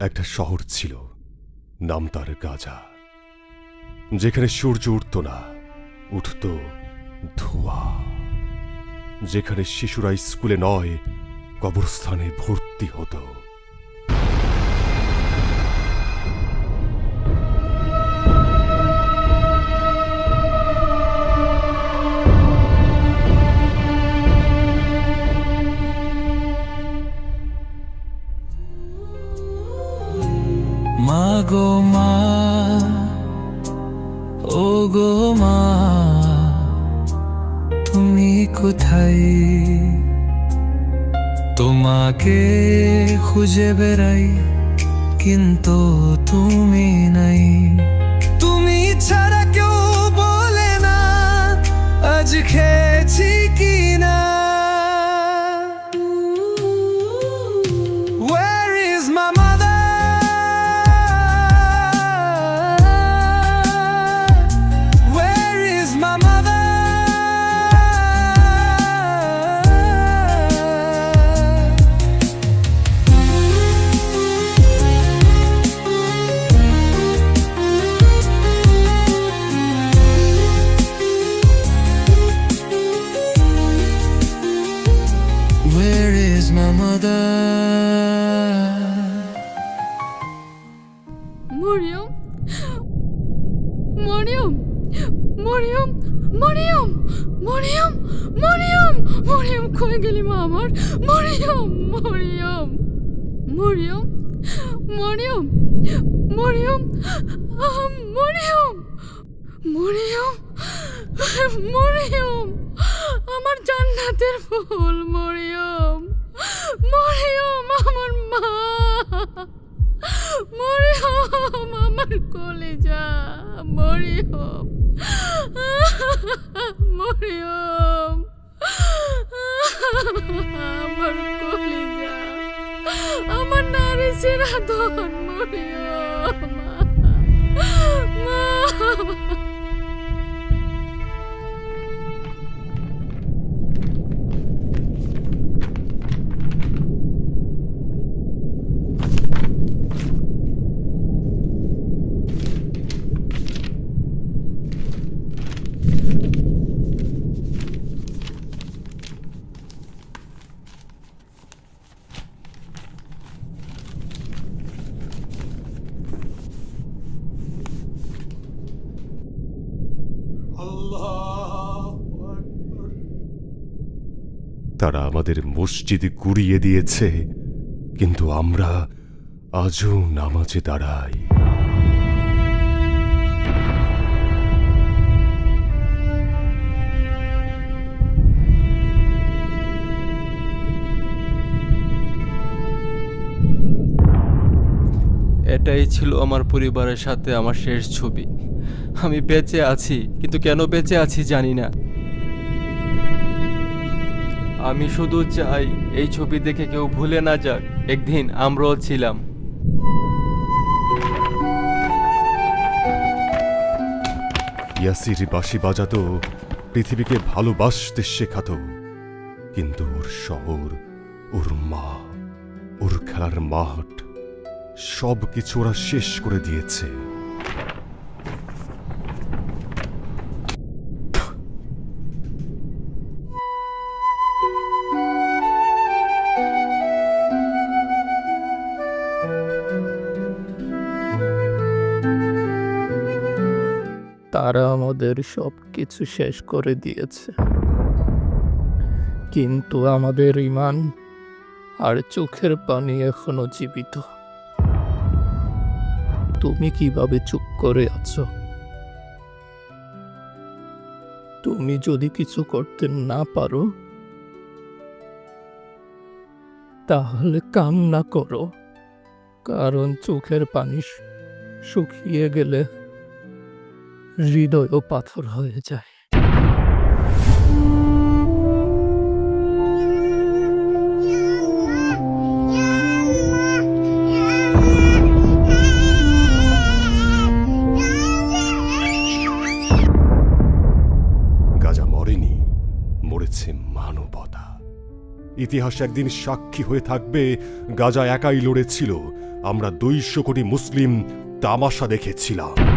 একটা শহর ছিল, নাম তার গাজা, যেখানে সূর্য উঠত না, উঠত ধোঁয়া, যেখানে শিশুরা স্কুলে নয় কবরস্থানে ভর্তি হতো। মা গো মা, ও গো মা, তুমি কোথায়? তোমাকে খুঁজে বেড়াই, কিন্তু তুমি নাই। তুমি ছাড়া কেউ বলে না আজ খেয়েছি কি না। Where is my mother? Where is my mother? Where is my mother? Mariam, Mariam, Mariam, Mariam, Mariam, Mariam, Mariam, কই গেলি মা আমার? মরিয়ম, মরিয়ম, মরিয়ম, মরিয়ম, মরিয়ম, মরিয়ম, মরিয়ম, মরিয়ম, আমার জান্নাতের ফুল মরিয়ম, মরিয়ম, আমার মা, মরিয়ম, আমার কলেজা, মরিয়ম, মরিয়ম, আমার কলেজা, আমার নারী সিরাধন, মরিয়ম, মা। তারা আমাদের মসজিদে গুড়িয়ে দিয়েছে, কিন্তু আমরা আজও নামাজে দাঁড়াই। এটাই ছিল আমার পরিবারের সাথে আমার শেষ ছবি। আমি বেঁচে আছি, কিন্তু কেন বেঁচে আছি জানি না। আমি শুধু চাই এই ছবি দেখে কেউ ভুলে না যাক একদিন আমরাও ছিলাম। ইয়াসির বাঁশি বাজাতো, পৃথিবীকে ভালোবাসতে শেখাতো, কিন্তু ওর শহর, ওর মা, ওর খেলার মাঠ, সব কিছু ওরা শেষ করে দিয়েছে। তারা আমাদের সব কিছু শেষ করে দিয়েছে, কিন্তু আমাদের ঈমান আর চোখের পানি এখনো জীবিত। তুমি কিভাবে চুপ করে আছো? তুমি যদি কিছু করতে না পারো তাহলে কান্না করো, কারণ চোখের পানি শুকিয়ে গেলে হৃদয়ও পাথর হয়ে যায়। গাজা মরেনি, মরেছে মানবতা। ইতিহাস একদিন সাক্ষী হয়ে থাকবে গাজা একাই লড়েছিল, আমরা 200 কোটি মুসলিম তামাশা দেখেছিলাম।